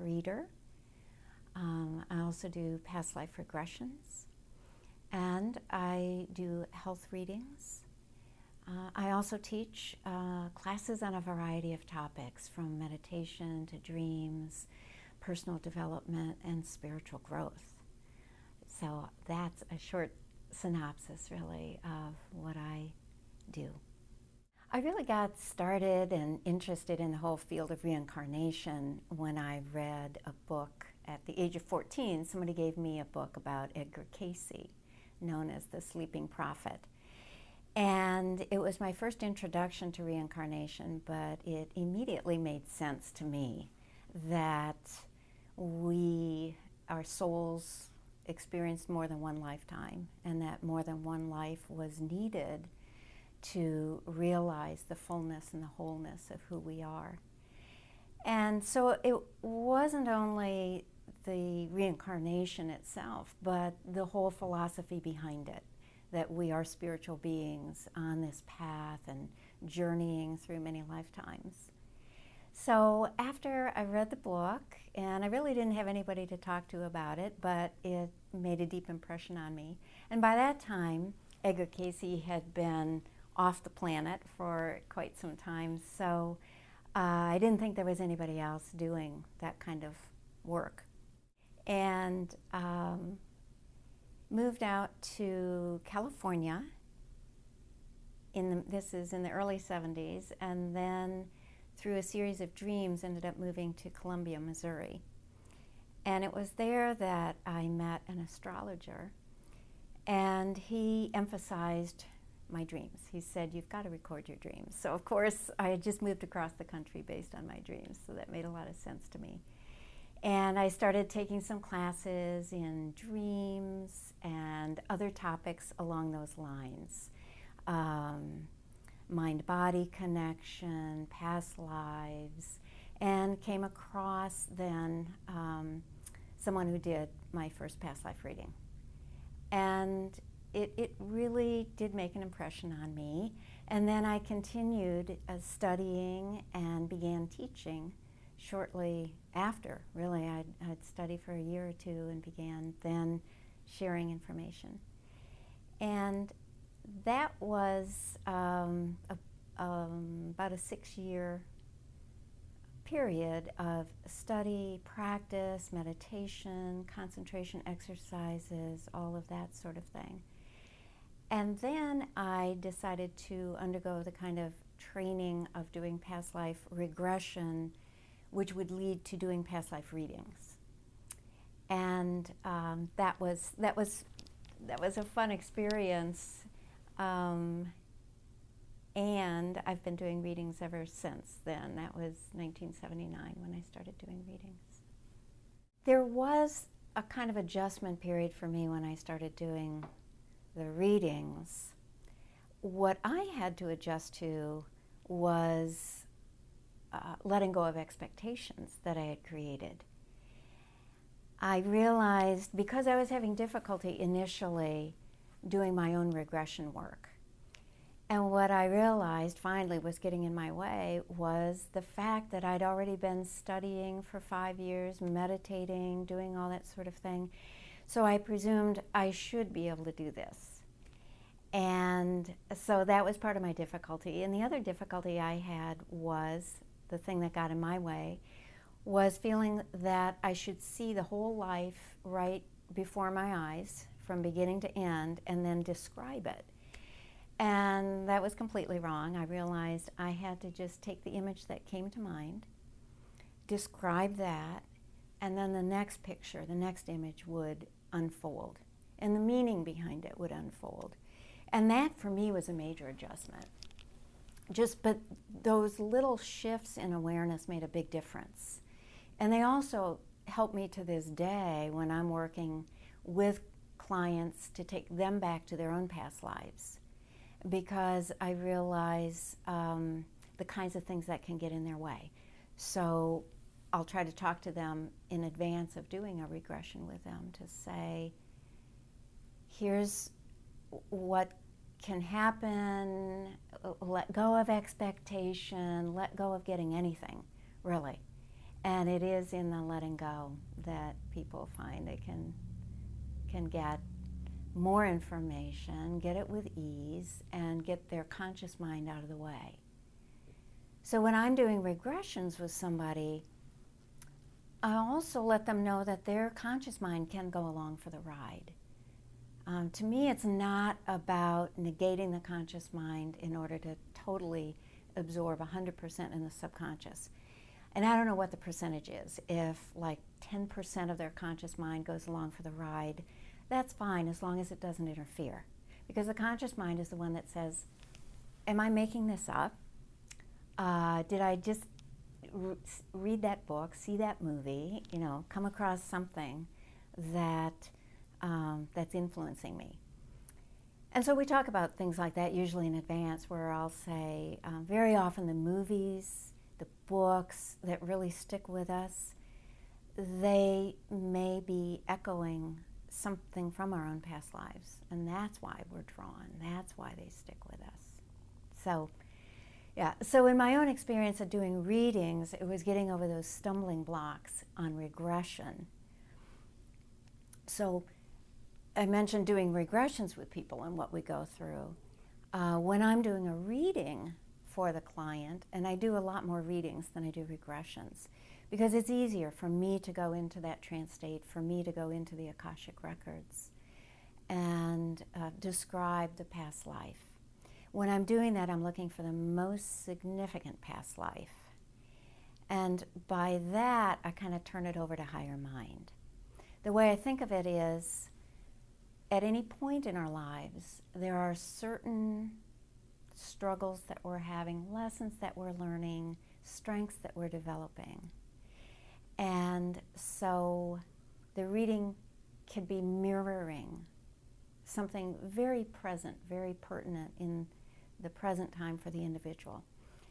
reader. I also do past life regressions, and I do health readings. I also teach classes on a variety of topics, from meditation to dreams, personal development, and spiritual growth. So that's a short synopsis, really, of what I do. I really got started and interested in the whole field of reincarnation when I read a book at the age of 14. Somebody gave me a book about Edgar Cayce, known as the Sleeping Prophet. And it was my first introduction to reincarnation, but it immediately made sense to me that our souls experienced more than one lifetime, and that more than one life was needed to realize the fullness and the wholeness of who we are. And so it wasn't only the reincarnation itself, but the whole philosophy behind it, that we are spiritual beings on this path and journeying through many lifetimes. So after I read the book, and I really didn't have anybody to talk to about it, but it made a deep impression on me. And by that time, Edgar Cayce had been off the planet for quite some time, so I didn't think there was anybody else doing that kind of work. And moved out to California, this is in the early 70s, and then through a series of dreams ended up moving to Columbia, Missouri. And it was there that I met an astrologer, and he emphasized my dreams. He said, "You've got to record your dreams." So of course I had just moved across the country based on my dreams, so that made a lot of sense to me. And I started taking some classes in dreams and other topics along those lines. Mind-body connection, past lives, and came across then someone who did my first past life reading. And it really did make an impression on me. And then I continued studying and began teaching shortly after. Really, I'd studied for a year or two and began then sharing information. And that was about a 6-year period of study, practice, meditation, concentration exercises, all of that sort of thing. And then I decided to undergo the kind of training of doing past life regression, which would lead to doing past life readings. And that was a fun experience. And I've been doing readings ever since then. That was 1979 when I started doing readings. There was a kind of adjustment period for me when I started doing the readings. What I had to adjust to was letting go of expectations that I had created. I realized, because I was having difficulty initially doing my own regression work, and what I realized finally was getting in my way was the fact that I'd already been studying for 5 years, meditating, doing all that sort of thing. So I presumed I should be able to do this. And so that was part of my difficulty. And the other difficulty I had was, the thing that got in my way, was feeling that I should see the whole life right before my eyes from beginning to end and then describe it. And that was completely wrong. I realized I had to just take the image that came to mind, describe that, and then the next picture, the next image would unfold, and the meaning behind it would unfold. And that for me was a major adjustment. But those little shifts in awareness made a big difference. And they also help me to this day when I'm working with clients to take them back to their own past lives, because I realize the kinds of things that can get in their way. So I'll try to talk to them in advance of doing a regression with them to say, here's what can happen, let go of expectation, let go of getting anything, really. And it is in the letting go that people find they can get more information, get it with ease, and get their conscious mind out of the way. So when I'm doing regressions with somebody, I also let them know that their conscious mind can go along for the ride. To me, it's not about negating the conscious mind in order to totally absorb 100% in the subconscious. And I don't know what the percentage is. If like 10% of their conscious mind goes along for the ride, that's fine as long as it doesn't interfere. Because the conscious mind is the one that says, am I making this up? Did I just read that book, see that movie, come across something that that's influencing me? And so we talk about things like that usually in advance, where I'll say, very often the movies, the books that really stick with us, they may be echoing something from our own past lives, and that's why we're drawn. That's why they stick with us. So, yeah. So in my own experience of doing readings, it was getting over those stumbling blocks on regression. So I mentioned doing regressions with people and what we go through. When I'm doing a reading for the client, and I do a lot more readings than I do regressions, because it's easier for me to go into that trance state, for me to go into the Akashic records and describe the past life. When I'm doing that, I'm looking for the most significant past life. And by that, I kind of turn it over to higher mind. The way I think of it is, at any point in our lives, there are certain struggles that we're having, lessons that we're learning, strengths that we're developing. And so the reading can be mirroring something very present, very pertinent in the present time for the individual.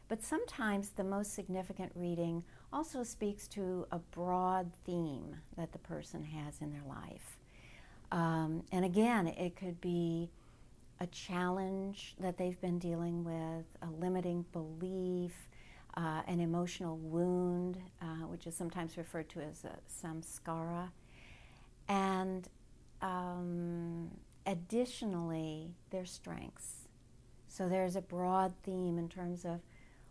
But sometimes the most significant reading also speaks to a broad theme that the person has in their life. And again, it could be a challenge that they've been dealing with, a limiting belief, an emotional wound, which is sometimes referred to as a samskara. And additionally, their strengths. So there's a broad theme in terms of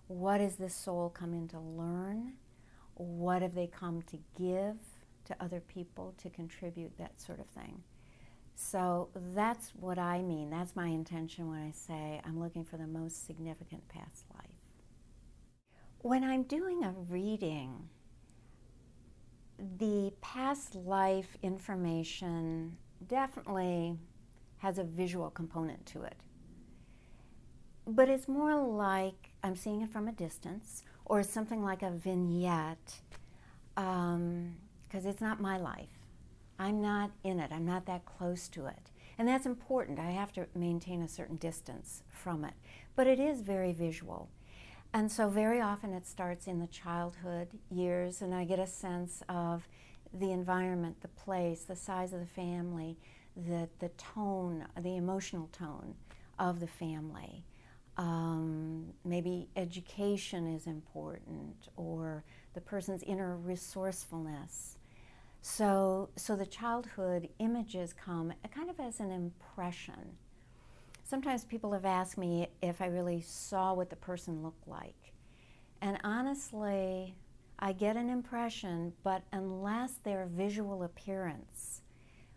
what is this soul coming to learn? What have they come to give to other people, to contribute, that sort of thing. So that's what I mean. That's my intention when I say I'm looking for the most significant past life. When I'm doing a reading, the past life information definitely has a visual component to it. But it's more like I'm seeing it from a distance, or something like a vignette, because it's not my life. I'm not in it. I'm not that close to it. And that's important. I have to maintain a certain distance from it. But it is very visual. And so very often it starts in the childhood years, and I get a sense of the environment, the place, the size of the family, the tone, the emotional tone of the family. Maybe education is important, or the person's inner resourcefulness. So the childhood images come kind of as an impression. Sometimes people have asked me if I really saw what the person looked like. And honestly, I get an impression, but unless their visual appearance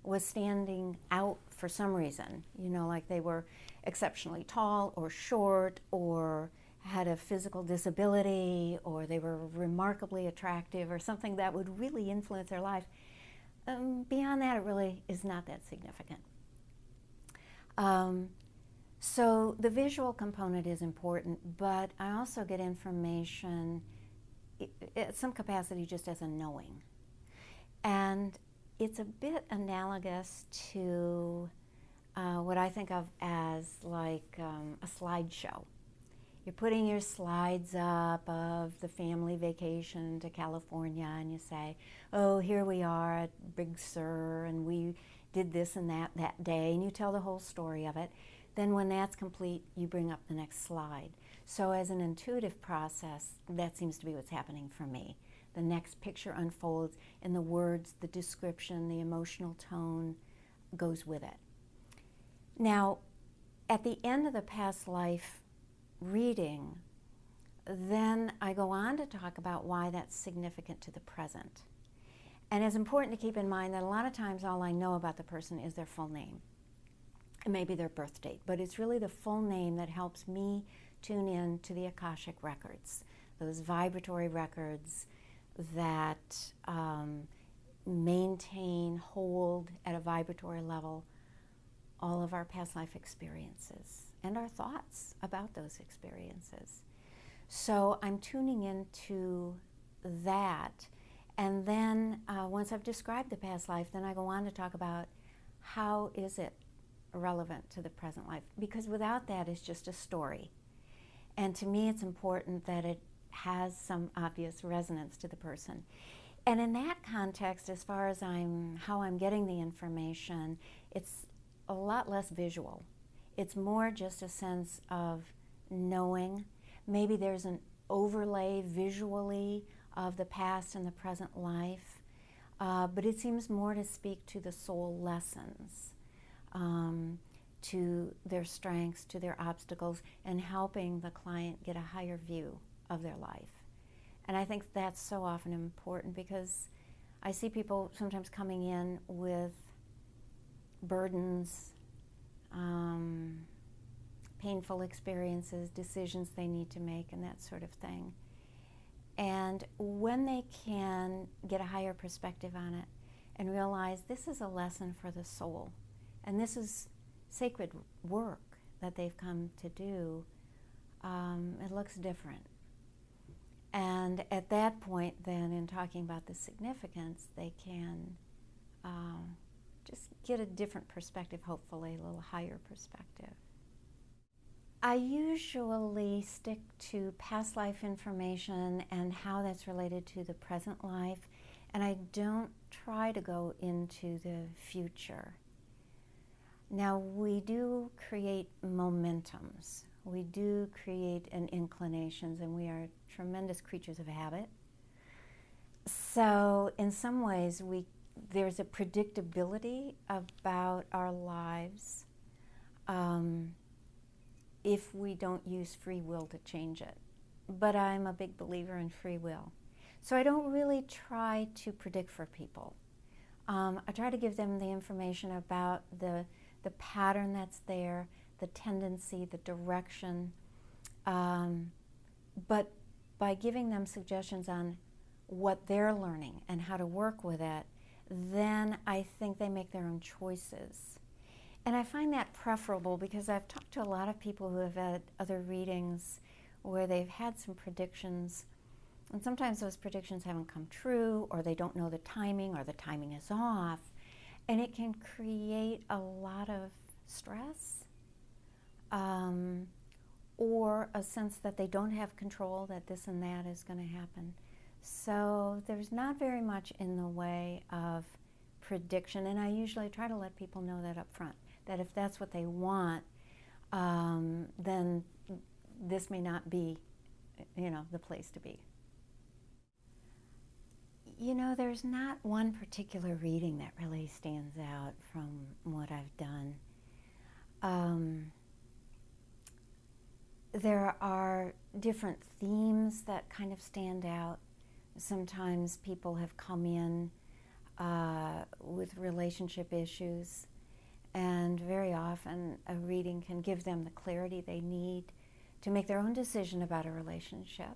was standing out for some reason, like they were exceptionally tall or short, or had a physical disability, or they were remarkably attractive, or something that would really influence their life, beyond that, it really is not that significant. So the visual component is important, but I also get information at some capacity just as a knowing. And it's a bit analogous to what I think of as like a slideshow. You're putting your slides up of the family vacation to California, and you say, oh, here we are at Big Sur, and we did this and that day, and you tell the whole story of it. Then when that's complete, you bring up the next slide. So as an intuitive process, that seems to be what's happening for me. the next picture unfolds, and the words, the description, the emotional tone goes with it. Now, at the end of the past life reading, then I go on to talk about why that's significant to the present. And it's important to keep in mind that a lot of times all I know about the person is their full name, and maybe their birth date, but it's really the full name that helps me tune in to the Akashic records, those vibratory records that maintain, hold at a vibratory level all of our past life experiences and our thoughts about those experiences. So I'm tuning into that. And then once I've described the past life, then I go on to talk about how is it relevant to the present life. Because without that, it's just a story. And to me, it's important that it has some obvious resonance to the person. And in that context, as far as how I'm getting the information, it's a lot less visual. It's more just a sense of knowing. Maybe there's an overlay visually of the past and the present life, but it seems more to speak to the soul lessons, to their strengths, to their obstacles, and helping the client get a higher view of their life. And I think that's so often important, because I see people sometimes coming in with burdens, painful experiences, decisions they need to make, and that sort of thing. And when they can get a higher perspective on it and realize this is a lesson for the soul, and this is sacred work that they've come to do, it looks different. And at that point, then, in talking about the significance, they can just get a different perspective, hopefully a little higher perspective. I usually stick to past life information and how that's related to the present life, and I don't try to go into the future. Now, we do create momentums. We do create inclinations, and we are tremendous creatures of habit. So in some ways, there's a predictability about our lives if we don't use free will to change it. But I'm a big believer in free will. So I don't really try to predict for people. I try to give them the information about the pattern that's there, the tendency, the direction, but by giving them suggestions on what they're learning and how to work with it, then I think they make their own choices. And I find that preferable, because I've talked to a lot of people who have had other readings where they've had some predictions, and sometimes those predictions haven't come true, or they don't know the timing, or the timing is off, and it can create a lot of stress, or a sense that they don't have control, that this and that is going to happen. So there's not very much in the way of prediction, and I usually try to let people know that up front, that if that's what they want, then this may not be, the place to be. There's not one particular reading that really stands out from what I've done. There are different themes that kind of stand out. Sometimes people have come in with relationship issues, and very often a reading can give them the clarity they need to make their own decision about a relationship.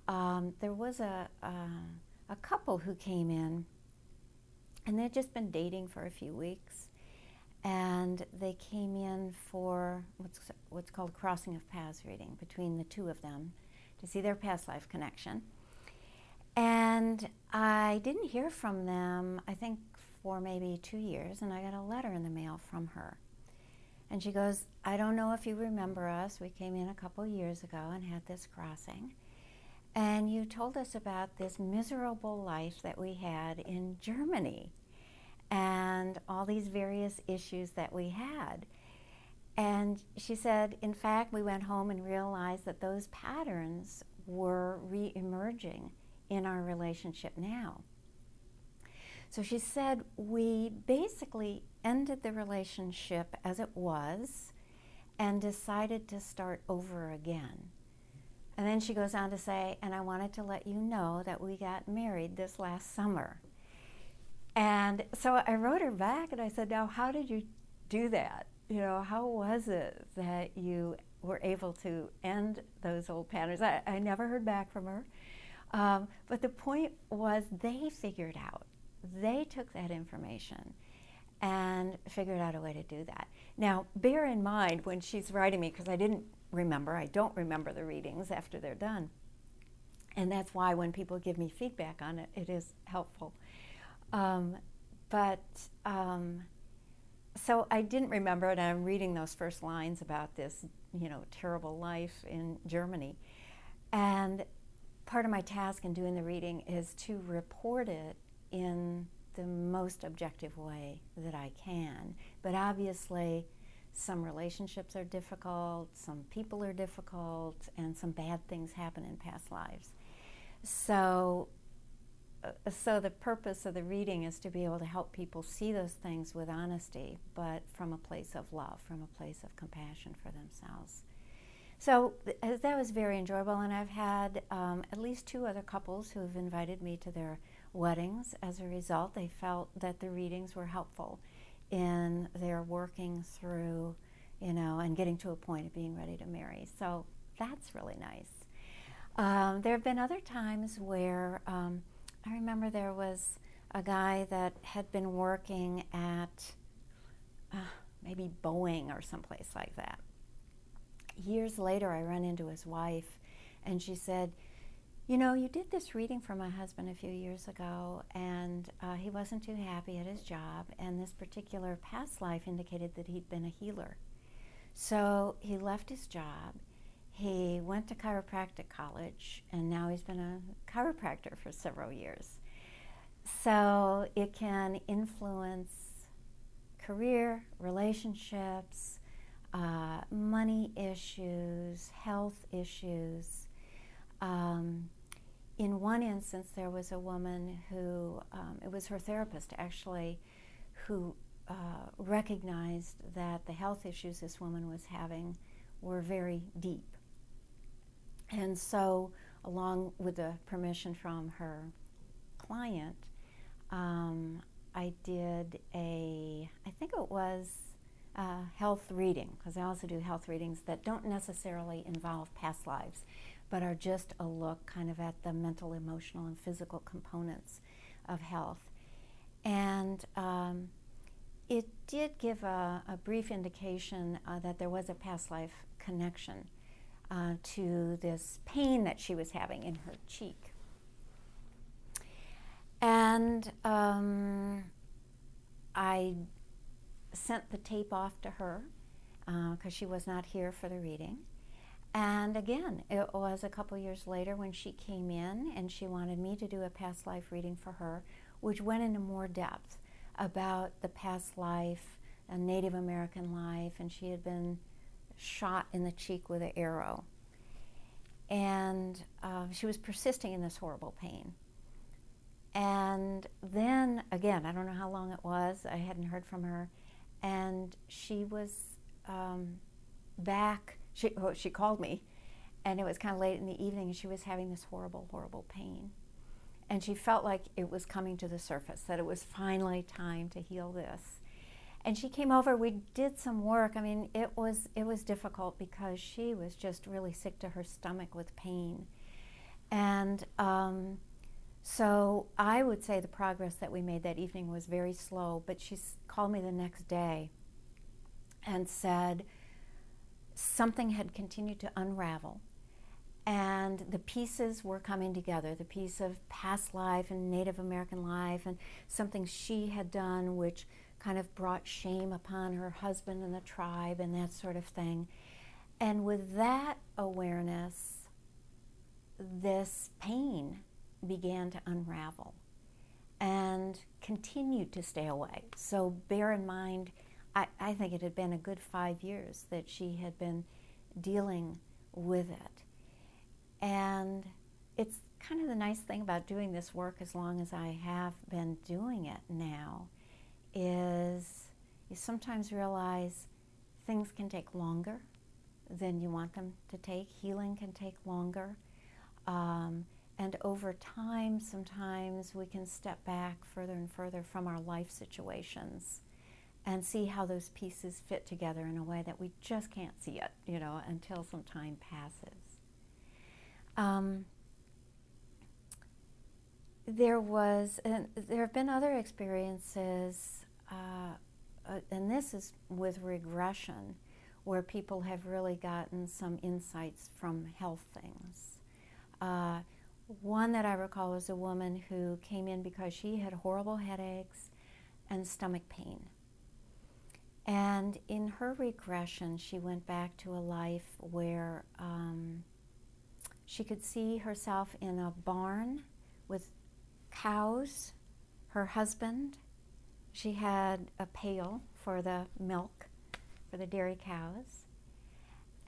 There was a couple who came in, and they'd just been dating for a few weeks, and they came in for what's called crossing of paths reading between the two of them to see their past life connection. And I didn't hear from them, I think, for maybe 2 years, and I got a letter in the mail from her. And she goes, I don't know if you remember us. We came in a couple years ago and had this crossing. And you told us about this miserable life that we had in Germany and all these various issues that we had. And she said, in fact, we went home and realized that those patterns were re-emerging in our relationship now. So she said, we basically ended the relationship as it was and decided to start over again. And then she goes on to say, and I wanted to let you know that we got married this last summer. And so I wrote her back and I said, now how did you do that? You know, how was it that you were able to end those old patterns? I never heard back from her. But the point was they figured out, they took that information and figured out a way to do that. Now, bear in mind when she's writing me, because I don't remember the readings after they're done. And that's why when people give me feedback on it, it is helpful. So I didn't remember it, and I'm reading those first lines about this, terrible life in Germany. And part of my task in doing the reading is to report it in the most objective way that I can. But obviously, some relationships are difficult, some people are difficult, and some bad things happen in past lives. So the purpose of the reading is to be able to help people see those things with honesty, but from a place of love, from a place of compassion for themselves. So that was very enjoyable, and I've had at least 2 other couples who have invited me to their weddings. As a result, they felt that the readings were helpful in their working through, and getting to a point of being ready to marry. So that's really nice. There have been other times where I remember there was a guy that had been working at maybe Boeing or someplace like that. Years later, I ran into his wife, and she said, you did this reading for my husband a few years ago, and he wasn't too happy at his job, and this particular past life indicated that he'd been a healer. So he left his job, he went to chiropractic college, and now he's been a chiropractor for several years. So it can influence career, relationships, money issues, health issues. In one instance, there was a woman who, it was her therapist actually, who recognized that the health issues this woman was having were very deep. And so, along with the permission from her client, I did I think it was a health reading, because I also do health readings that don't necessarily involve past lives, but are just a look kind of at the mental, emotional, and physical components of health. And it did give a brief indication that there was a past life connection to this pain that she was having in her cheek. And I sent the tape off to her because she was not here for the reading. And again, it was a couple years later when she came in and she wanted me to do a past life reading for her, which went into more depth about the past life, a Native American life, and she had been shot in the cheek with an arrow. And she was persisting in this horrible pain. And then, again, I don't know how long it was, I hadn't heard from her, and she was back. She called me, and it was kind of late in the evening, and she was having this horrible, horrible pain. And she felt like it was coming to the surface, that it was finally time to heal this. And she came over, we did some work. I mean, it was difficult because she was just really sick to her stomach with pain. And so I would say the progress that we made that evening was very slow, but she called me the next day and said something had continued to unravel. And the pieces were coming together, the piece of past life and Native American life and something she had done which kind of brought shame upon her husband and the tribe and that sort of thing. And with that awareness, this pain began to unravel and continued to stay away. So bear in mind, I think it had been a good 5 years that she had been dealing with it. And kind of the nice thing about doing this work as long as I have been doing it now is you sometimes realize things can take longer than you want them to take. Healing can take longer. And over time, sometimes we can step back further and further from our life situations and see how those pieces fit together in a way that we just can't see it, until some time passes. There have been other experiences, and this is with regression, where people have really gotten some insights from health things. One that I recall was a woman who came in because she had horrible headaches and stomach pain. And in her regression, she went back to a life where she could see herself in a barn with cows, her husband. She had a pail for the milk for the dairy cows.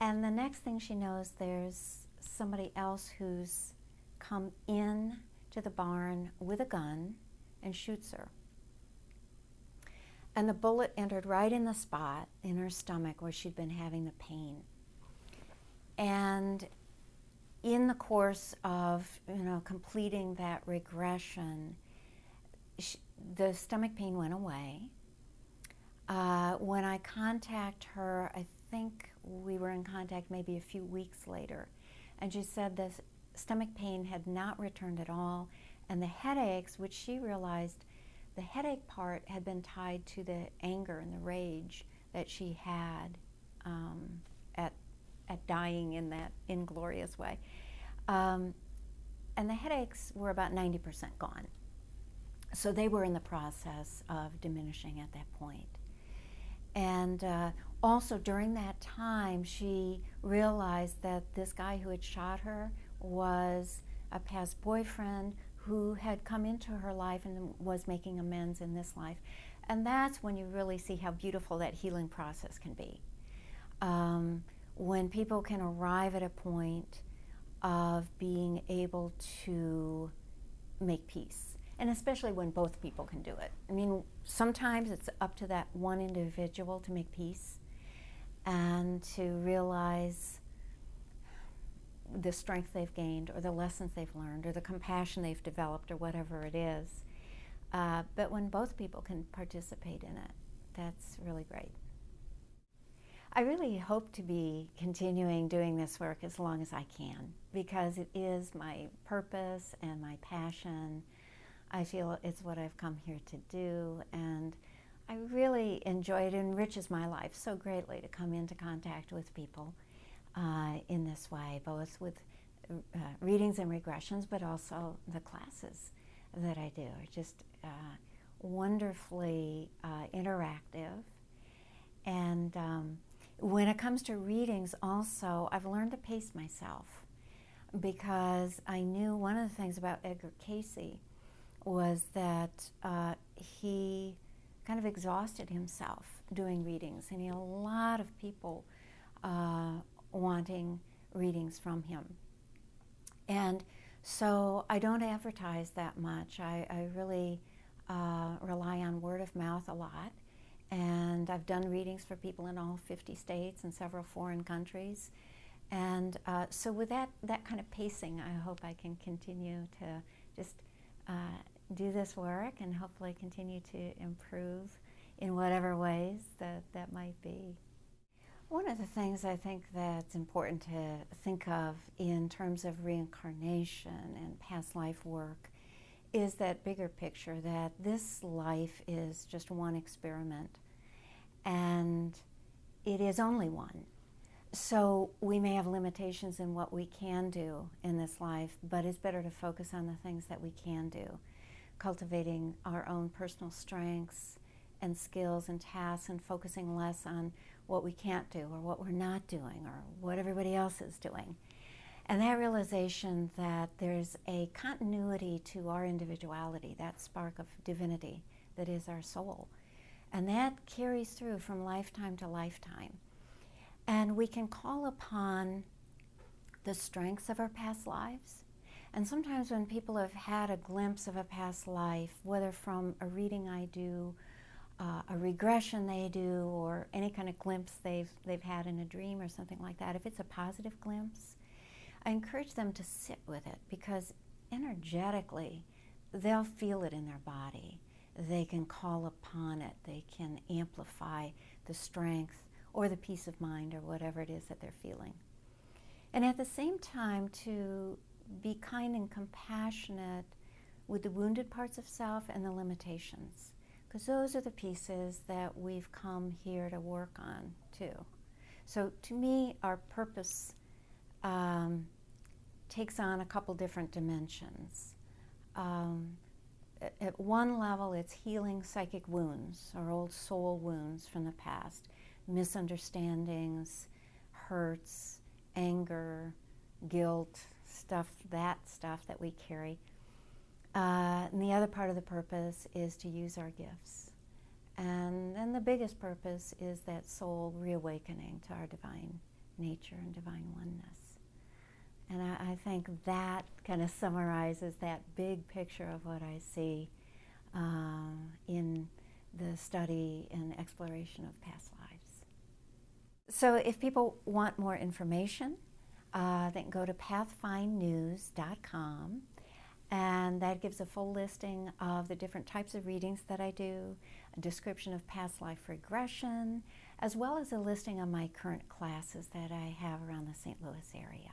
And the next thing she knows, there's somebody else who's come in to the barn with a gun and shoots her. And the bullet entered right in the spot in her stomach where she'd been having the pain. And in the course of, completing that regression, the stomach pain went away. When I contact her, I think we were in contact maybe a few weeks later, and she said the stomach pain had not returned at all, and the headaches, which she realized the headache part had been tied to the anger and the rage that she had at dying in that inglorious way. And the headaches were about 90% gone. So they were in the process of diminishing at that point. And also during that time, she realized that this guy who had shot her was a past boyfriend who had come into her life and was making amends in this life. And that's when you really see how beautiful that healing process can be. When people can arrive at a point of being able to make peace, and especially when both people can do it. I mean, sometimes it's up to that one individual to make peace and to realize the strength they've gained or the lessons they've learned or the compassion they've developed or whatever it is. But when both people can participate in it, that's really great. I really hope to be continuing doing this work as long as I can, because it is my purpose and my passion. I feel it's what I've come here to do, and I really enjoy it. It enriches my life so greatly to come into contact with people in this way, both with readings and regressions, but also the classes that I do are just wonderfully interactive. And when it comes to readings also, I've learned to pace myself, because I knew one of the things about Edgar Cayce was that he kind of exhausted himself doing readings, and he had a lot of people wanting readings from him. And so I don't advertise that much. I really rely on word of mouth a lot. And I've done readings for people in all 50 states and several foreign countries. And so with that kind of pacing, I hope I can continue to just do this work and hopefully continue to improve in whatever ways that might be. One of the things I think that's important to think of in terms of reincarnation and past life work is that bigger picture, that this life is just one experiment, and it is only one. So we may have limitations in what we can do in this life, but it's better to focus on the things that we can do, cultivating our own personal strengths and skills and tasks, and focusing less on what we can't do or what we're not doing or what everybody else is doing. And that realization that there's a continuity to our individuality, that spark of divinity that is our soul. And that carries through from lifetime to lifetime. And we can call upon the strengths of our past lives And sometimes when people have had a glimpse of a past life, whether from a reading I do, a regression they do, or any kind of glimpse they've had in a dream or something like that, if it's a positive glimpse, I encourage them to sit with it, because energetically they'll feel it in their body. They can call upon it. They can amplify the strength or the peace of mind or whatever it is that they're feeling. And at the same time, to be kind and compassionate with the wounded parts of self and the limitations, because those are the pieces that we've come here to work on too. So to me, our purpose takes on a couple different dimensions. At one level, it's healing psychic wounds, or old soul wounds from the past, misunderstandings, hurts, anger, guilt, that stuff that we carry. And the other part of the purpose is to use our gifts. And then the biggest purpose is that soul reawakening to our divine nature and divine oneness. And I think that kind of summarizes that big picture of what I see in the study and exploration of past lives. So if people want more information, they can go to pathfindnews.com, and that gives a full listing of the different types of readings that I do, a description of past life regression, as well as a listing of my current classes that I have around the St. Louis area.